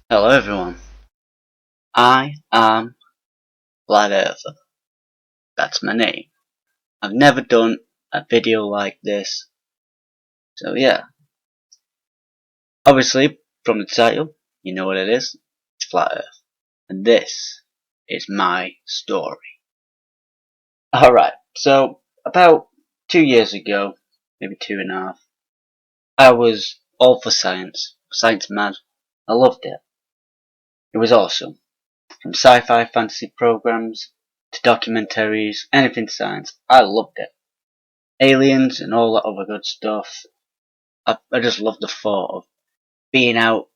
Hello everyone, I am Flat Earther. That's my name. I've never done a video like this, so yeah. Obviously, from the title, you know what it is. It's Flat Earth. And this is my story. Alright, so about 2 years ago, maybe 2.5, I was all for science mad. I loved it. It was awesome. From sci-fi fantasy programs to documentaries, anything science, I loved it. Aliens and all that other good stuff. I just love the thought of being out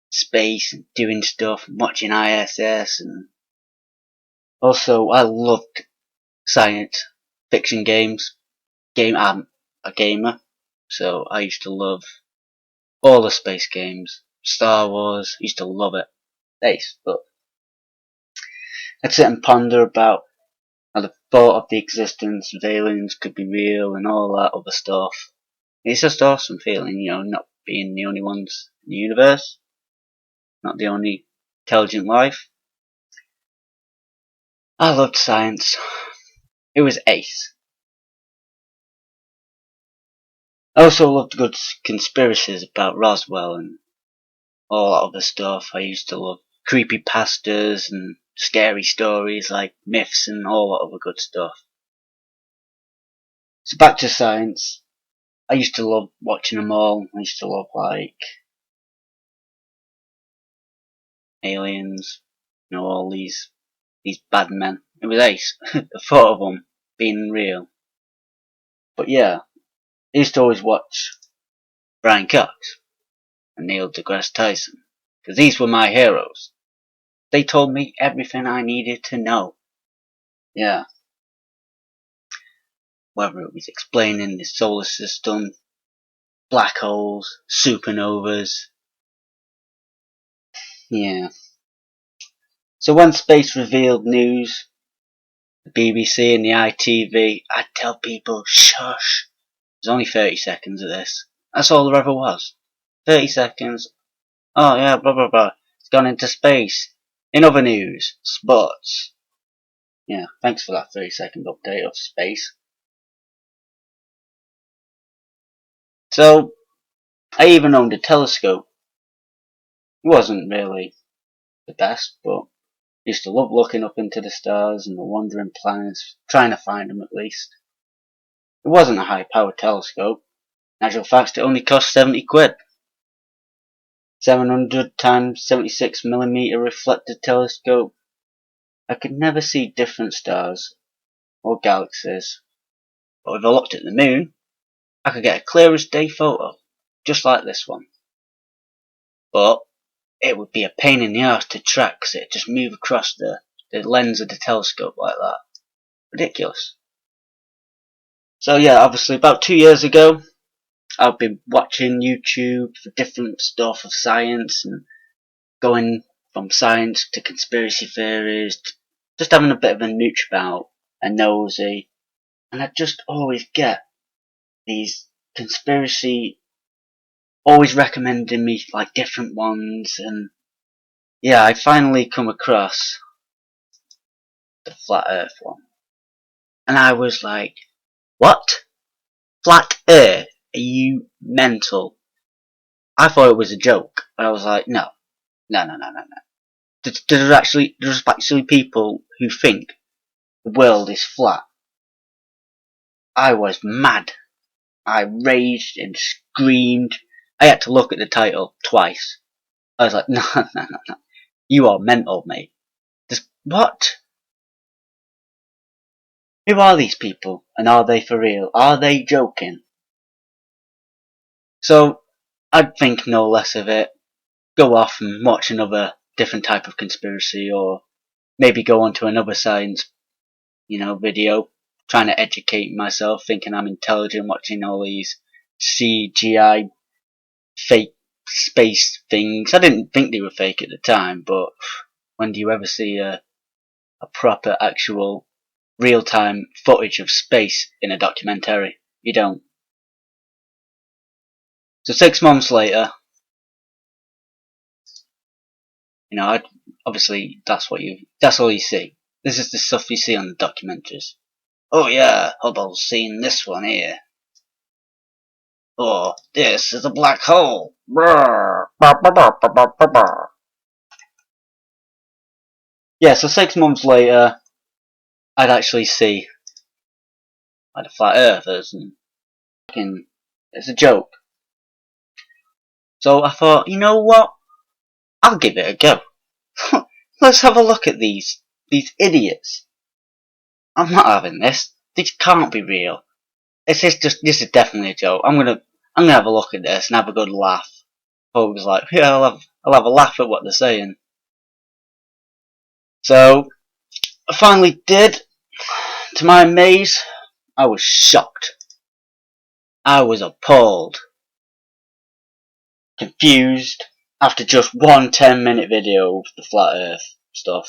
space and doing stuff, and watching ISS, and also I loved science fiction games. I'm a gamer, so I used to love all the space games. Star Wars, used to love it. Ace, but I'd sit and ponder about how the thought of the existence of aliens could be real and all that other stuff. It's just awesome feeling, not being the only ones in the universe, not the only intelligent life. I loved science. It was ace. I also loved good conspiracies about Roswell and all that other stuff. I used to love creepypastas and scary stories like myths and all that other good stuff. So back to science. I used to love watching them all. I used to love like aliens, all these bad men. It was ace. The thought of them being real. But yeah, I used to always watch Brian Cox and Neil deGrasse Tyson, because these were my heroes. They told me everything I needed to know. Yeah. Whether it was explaining the solar system, black holes, supernovas. Yeah. So when space revealed news, the BBC and the ITV, I'd tell people, shush. There's only 30 seconds of this. That's all there ever was. 30 seconds. Oh yeah, blah blah blah. It's gone into space. In other news, sports. Yeah, thanks for that 30-second update of space. So, I even owned a telescope. It wasn't really the best, but I used to love looking up into the stars and the wandering planets, trying to find them at least. It wasn't a high-powered telescope. In actual fact, it only cost 70 quid. 700 times 76mm reflector telescope. I could never see different stars or galaxies. But if I looked at the moon, I could get a clear as day photo, just like this one. But it would be a pain in the arse to track because it'd just move across the lens of the telescope like that. Ridiculous. So yeah, obviously about 2 years ago, I've been watching YouTube for different stuff of science and going from science to conspiracy theories, just having a bit of a nooch about and nosy. And I just always get these conspiracy always recommending me like different ones, and yeah, I finally come across the flat earth one. And I was like, what? Flat earth? Are you mental? I thought it was a joke, but I was like, no. There's actually people who think the world is flat. I was mad. I raged and screamed. I had to look at the title twice. I was like, no. You are mental, mate. What? Who are these people? And are they for real? Are they joking? So, I'd think no less of it. Go off and watch another different type of conspiracy, or maybe go on to another science, video, trying to educate myself, thinking I'm intelligent, watching all these CGI fake space things. I didn't think they were fake at the time, but when do you ever see a proper, actual, real-time footage of space in a documentary? You don't. So 6 months later, You know, obviously that's all you see. This is the stuff you see on the documentaries. Oh yeah, Hubble's seen this one here. Oh, this is a black hole. Brrr. Yeah, so 6 months later, I'd actually see like the flat earthers and fucking, it's a joke. So I thought, you know what? I'll give it a go. Let's have a look at these idiots. I'm not having this. This can't be real. This is definitely a joke. I'm gonna have a look at this and have a good laugh. Paul was like, yeah, I'll have a laugh at what they're saying. So I finally did. To my amaze, I was shocked. I was appalled, confused. After just one 10-minute video of the flat Earth stuff,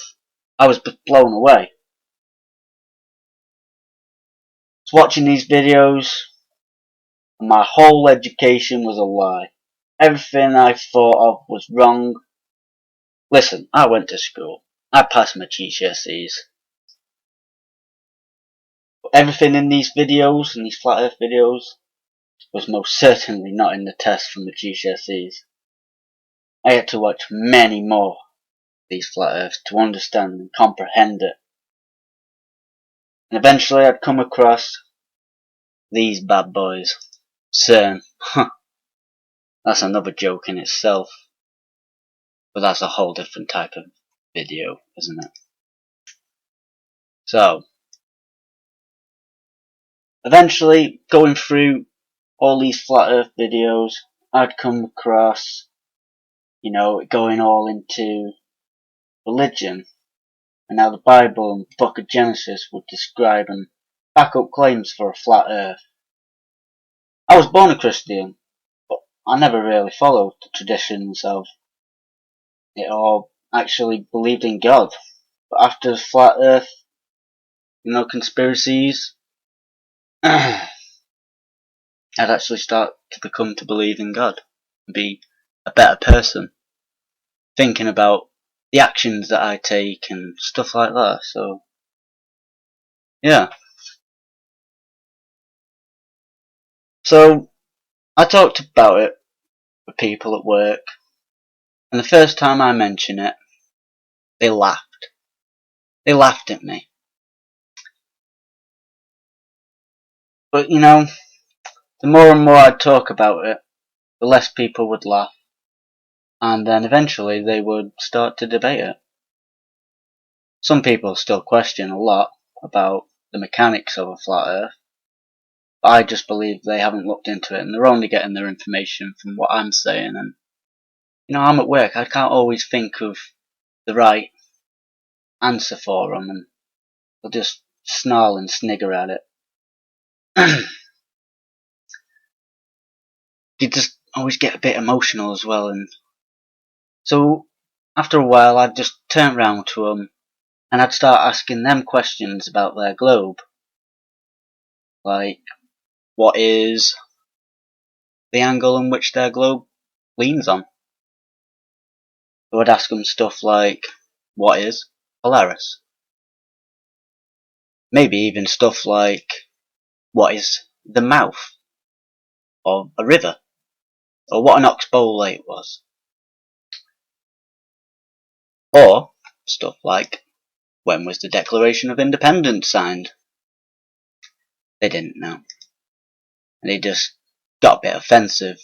I was blown away. I was watching these videos, and my whole education was a lie. Everything I thought of was wrong. Listen, I went to school. I passed my GCSEs. But everything in these videos, in these flat Earth videos, was most certainly not in the test from the GCSEs. I had to watch many more of these flat Earths to understand and comprehend it. And eventually I'd come across these bad boys. CERN. That's another joke in itself. But that's a whole different type of video, isn't it? So, eventually, going through all these flat Earth videos, I'd come across, going all into religion, and how the Bible and the Book of Genesis would describe and back up claims for a flat Earth. I was born a Christian, but I never really followed the traditions of it or actually believed in God. But after the flat Earth, conspiracies, I'd actually start to believe in God and be a better person, thinking about the actions that I take and stuff like that. So, yeah. So, I talked about it with people at work, and the first time I mentioned it, they laughed. They laughed at me. But, the more and more I'd talk about it, the less people would laugh. And then eventually they would start to debate it. Some people still question a lot about the mechanics of a flat Earth. But I just believe they haven't looked into it and they're only getting their information from what I'm saying. And, I'm at work, I can't always think of the right answer for them, and they'll just snarl and snigger at it. They just always get a bit emotional as well, and so after a while I'd just turn round to them and I'd start asking them questions about their globe. Like, what is the angle in which their globe leans on? I would ask them stuff like, what is Polaris? Maybe even stuff like, what is the mouth of a river? Or what an oxbow lake was? Or stuff like, when was the Declaration of Independence signed? They didn't know. And they just got a bit offensive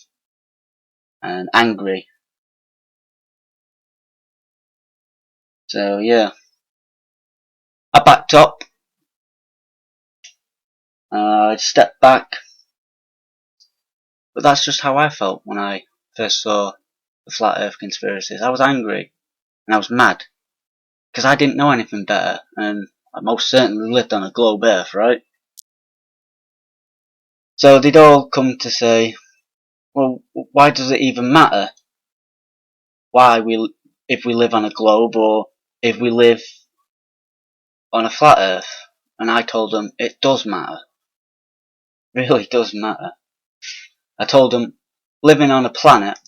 and angry. So yeah, I backed up. I stepped back. But that's just how I felt when I first saw the Flat Earth conspiracies. I was angry and I was mad because I didn't know anything better, and I most certainly lived on a globe Earth, right? So they'd all come to say, well, why does it even matter? If we live on a globe or if we live on a flat Earth? And I told them it does matter. It really does matter. I told them living on a planet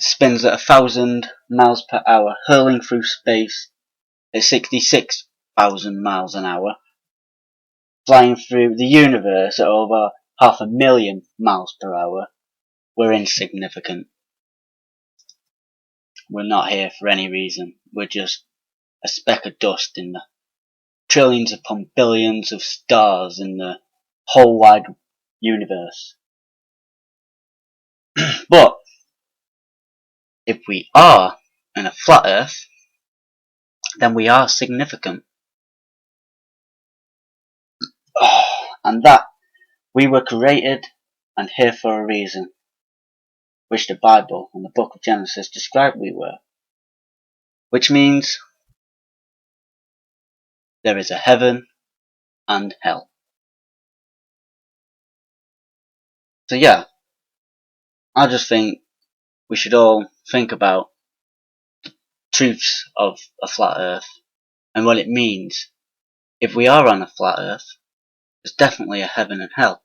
spins at 1,000 miles per hour, hurling through space at 66,000 miles an hour, flying through the universe at over 500,000 miles per hour. We're insignificant. We're not here for any reason. We're just a speck of dust in the trillions upon billions of stars in the whole wide universe. But if we are in a flat Earth, then we are significant. And that we were created and here for a reason, which the Bible and the book of Genesis describe we were. Which means there is a heaven and hell. So yeah, I just think we should all think about the truths of a flat Earth and what it means. If we are on a flat Earth, there's definitely a heaven and hell.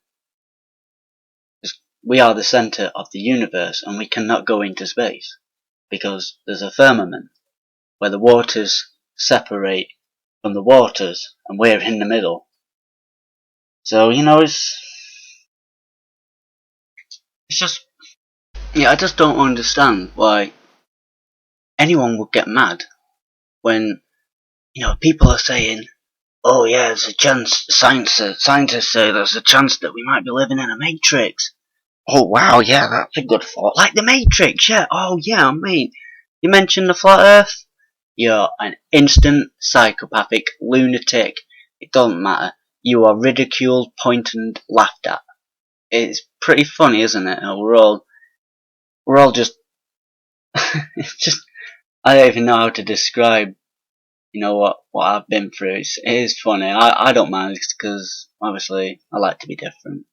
We are the centre of the universe and we cannot go into space because there's a firmament where the waters separate from the waters and we're in the middle. So, it's just, I just don't understand why anyone would get mad when, people are saying, oh yeah, there's a chance, scientists say there's a chance that we might be living in a matrix. Oh wow, yeah, that's a good thought. Like the Matrix, yeah. Oh yeah, mate. You mentioned the flat Earth? You're an instant psychopathic lunatic. It doesn't matter. You are ridiculed, pointed, and laughed at. It's pretty funny, isn't it? We're all just, it's just, I don't even know how to describe, what I've been through. It is funny. I don't mind because, obviously, I like to be different.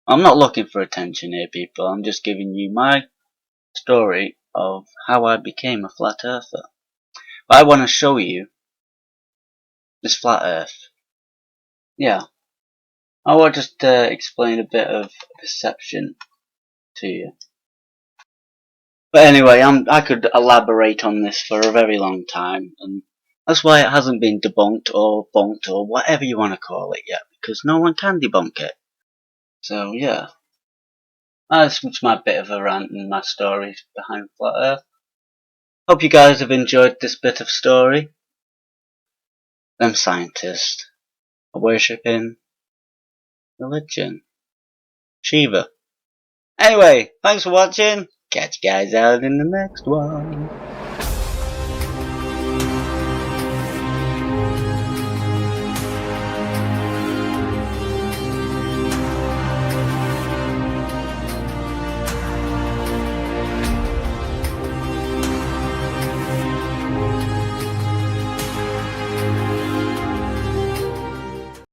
I'm not looking for attention here, people. I'm just giving you my story of how I became a flat earther. But I want to show you this flat earth. Yeah. I will just explain a bit of perception to you. But anyway, I could elaborate on this for a very long time, and that's why it hasn't been debunked or bunked or whatever you want to call it yet, because no one can debunk it. So yeah, that's my bit of a rant and my story behind flat earth. Hope you guys have enjoyed this bit of story. Them scientists are worshipping religion. Shiva. Anyway, thanks for watching. Catch you guys out in the next one.